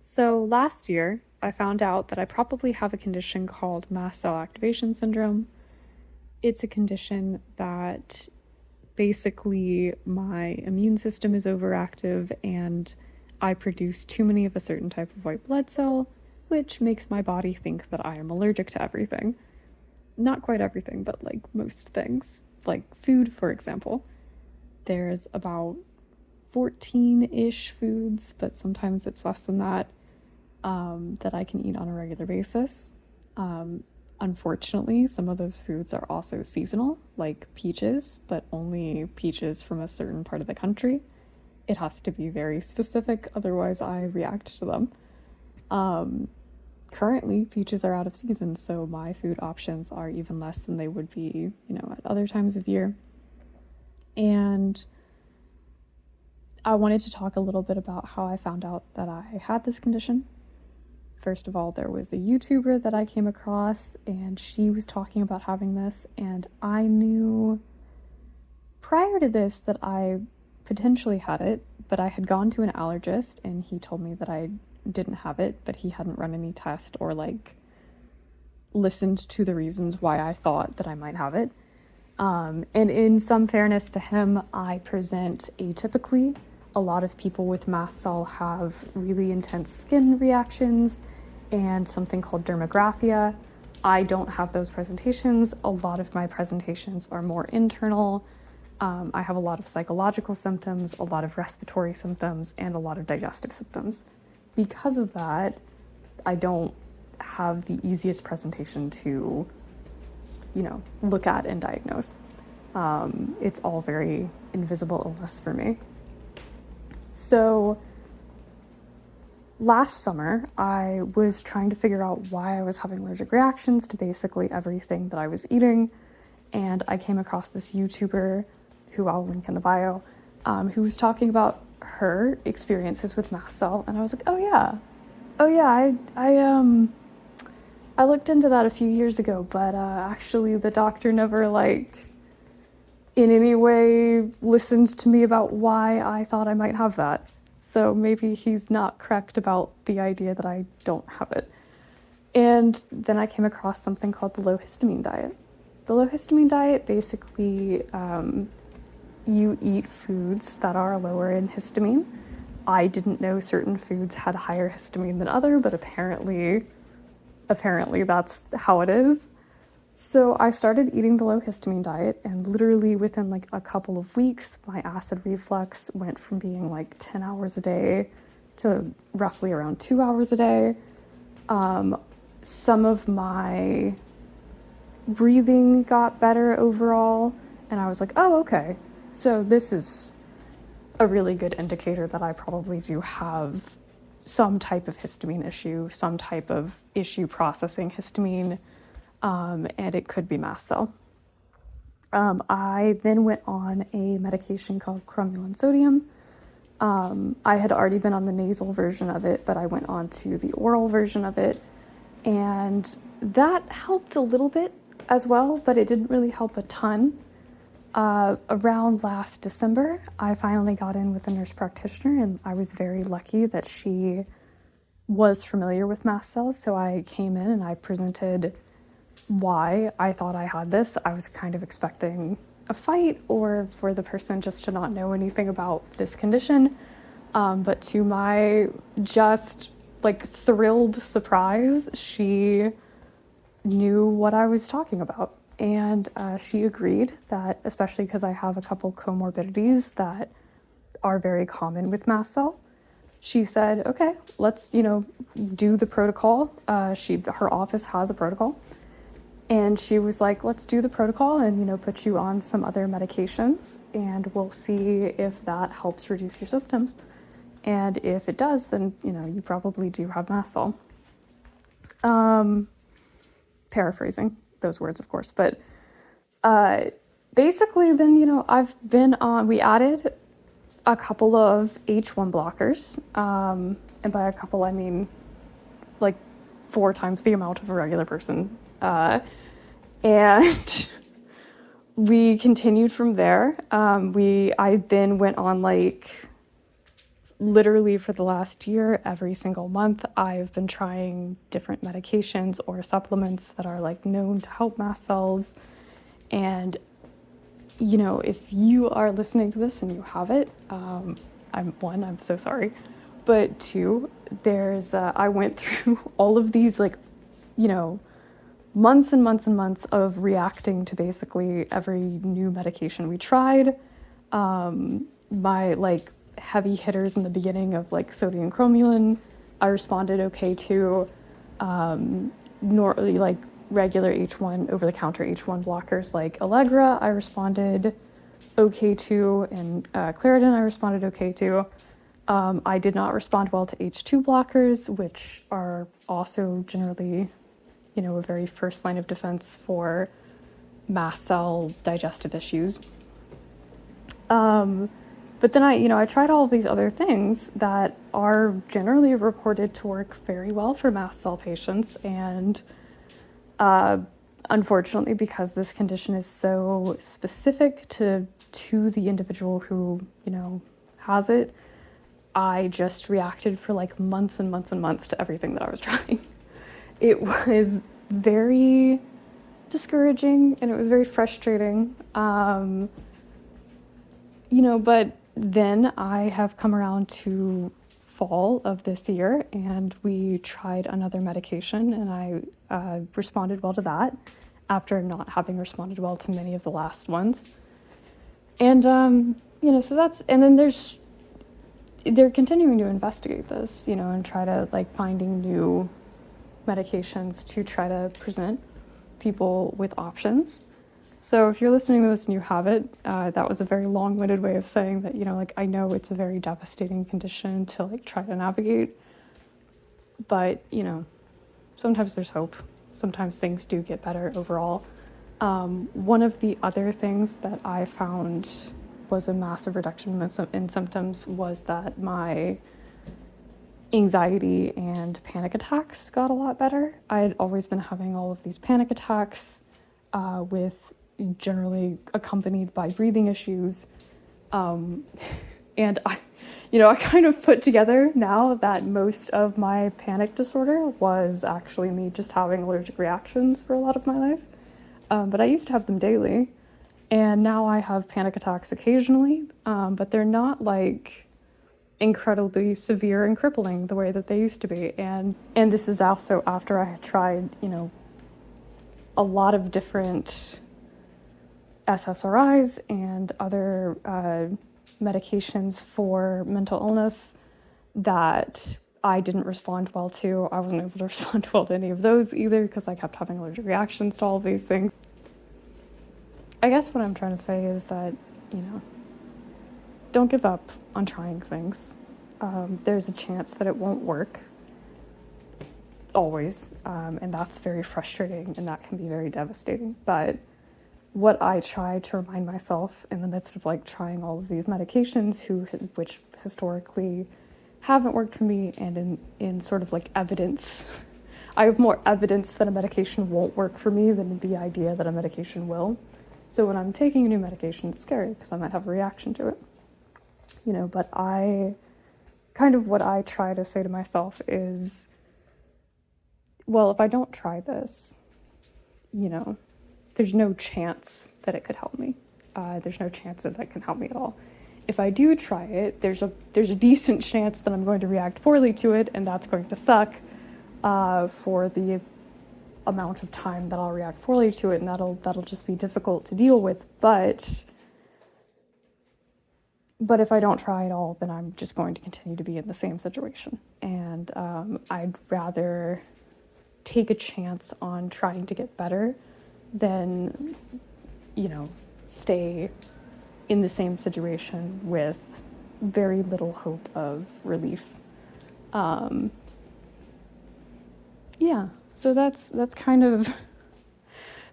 So last year, I found out that I probably have a condition called mast cell activation syndrome. It's a condition that basically my immune system is overactive and I produce too many of a certain type of white blood cell, which makes my body think that I am allergic to everything. Not quite everything, but like most things. Like food, for example. There's about 14-ish foods, but sometimes it's less than that, that I can eat on a regular basis. Unfortunately, some of those foods are also seasonal, like peaches, but only peaches from a certain part of the country. It has to be very specific, otherwise I react to them. Currently, peaches are out of season, so my food options are even less than they would be, at other times of year. And I wanted to talk a little bit about how I found out that I had this condition. First of all, there was a YouTuber that I came across, and she was talking about having this, and I knew prior to this that I potentially had it, but I had gone to an allergist, and he told me that I didn't have it, but he hadn't run any tests or, listened to the reasons why I thought that I might have it. And in some fairness to him, I present atypically. A lot of people with mast cell have really intense skin reactions and something called dermographia. I don't have those presentations. A lot of my presentations are more internal. I have a lot of psychological symptoms, a lot of respiratory symptoms, and a lot of digestive symptoms. Because of that, I don't have the easiest presentation to, look at and diagnose. It's all very invisible illness for me. So last summer, I was trying to figure out why I was having allergic reactions to basically everything that I was eating. And I came across this YouTuber, who I'll link in the bio, who was talking about her experiences with mast cell. And I was like, oh yeah, I looked into that a few years ago, but actually the doctor never in any way listened to me about why I thought I might have that. So maybe he's not correct about the idea that I don't have it. And then I came across something called the low histamine diet. The low histamine diet basically, you eat foods that are lower in histamine. I didn't know certain foods had higher histamine than other, but apparently that's how it is. So I started eating the low histamine diet, and literally within a couple of weeks, my acid reflux went from being 10 hours a day to roughly around 2 hours a day. Some of my breathing got better overall, and I was like, oh, okay. So this is a really good indicator that I probably do have some type of histamine issue, some type of issue processing histamine, and it could be mast cell. I then went on a medication called cromulon sodium. I had already been on the nasal version of it, but I went on to the oral version of it, and that helped a little bit as well, but it didn't really help a ton. Around last December, I finally got in with a nurse practitioner, and I was very lucky that she was familiar with mast cells. So I came in and I presented why I thought I had this. I was kind of expecting a fight or for the person just to not know anything about this condition. But to my just thrilled surprise, she knew what I was talking about. And she agreed that, especially because I have a couple comorbidities that are very common with mast cell, she said, okay, let's, do the protocol. Her office has a protocol. And she was like, let's do the protocol and, put you on some other medications, and we'll see if that helps reduce your symptoms. And if it does, then, you probably do have mast cell. Paraphrasing those words, of course, but basically then, we added a couple of H1 blockers, and by a couple I mean 4 times the amount of a regular person, and we continued from there. I then went on literally for the last year, every single month, I've been trying different medications or supplements that are like known to help mast cells. And, you know, if you are listening to this and you have it, I'm so sorry. But two, I went through all of these, like, you know, months and months and months of reacting to basically every new medication we tried. My, like, heavy hitters in the beginning of, like, sodium cromulin, I responded okay to. Like, regular H1, over-the-counter H1 blockers like Allegra, I responded okay to, and Claritin, I responded okay to. I did not respond well to H2 blockers, which are also generally, you know, a very first line of defense for mast cell digestive issues. But then I tried all of these other things that are generally reported to work very well for mast cell patients, and unfortunately, because this condition is so specific to the individual who, you know, has it, I just reacted for like months and months and months to everything that I was trying. It was very discouraging and it was very frustrating. You know, but then I have come around to fall of this year and we tried another medication, and I responded well to that after not having responded well to many of the last ones. And, you know, so that's, and then they're continuing to investigate this, you know, and try to, like, finding new medications to try to present people with options. So if you're listening to this and you have it, that was a very long-winded way of saying that, you know, like, I know it's a very devastating condition to, like, try to navigate, but, you know, sometimes there's hope. Sometimes things do get better overall. One of the other things that I found was a massive reduction in symptoms was that my anxiety and panic attacks got a lot better. I had always been having all of these panic attacks with generally accompanied by breathing issues. And I kind of put together now that most of my panic disorder was actually me just having allergic reactions for a lot of my life. But I used to have them daily. And now I have panic attacks occasionally, but they're not like incredibly severe and crippling the way that they used to be. And this is also after I had tried, you know, a lot of different SSRIs and other medications for mental illness that I didn't respond well to. I wasn't able to respond well to any of those either because I kept having allergic reactions to all of these things. I guess what I'm trying to say is that, you know, don't give up on trying things. There's a chance that it won't work, always, and that's very frustrating and that can be very devastating. But what I try to remind myself in the midst of, like, trying all of these medications, which historically haven't worked for me, and in sort of like evidence, I have more evidence that a medication won't work for me than the idea that a medication will. So when I'm taking a new medication, it's scary because I might have a reaction to it, you know, but what I try to say to myself is, well, if I don't try this, you know, there's no chance that it could help me. There's no chance that it can help me at all. If I do try it, there's a decent chance that I'm going to react poorly to it, and that's going to suck for the amount of time that I'll react poorly to it, and that'll just be difficult to deal with. But if I don't try at all, then I'm just going to continue to be in the same situation. And I'd rather take a chance on trying to get better than, you know, stay in the same situation with very little hope of relief. Yeah, so that's kind of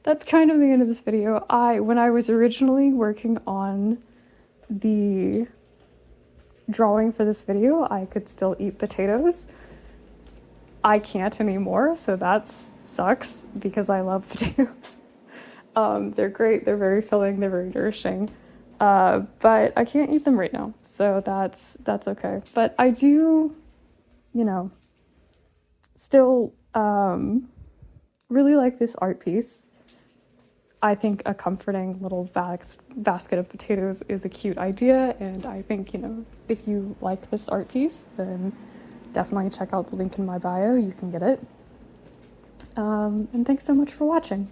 the end of this video. When I was originally working on the drawing for this video, I could still eat potatoes. I can't anymore, so that sucks because I love potatoes. They're great, they're very filling, they're very nourishing. But I can't eat them right now, so that's okay. But I do, you know, still really like this art piece. I think a comforting little basket of potatoes is a cute idea, and I think, you know, if you like this art piece, then definitely check out the link in my bio. You can get it. And thanks so much for watching.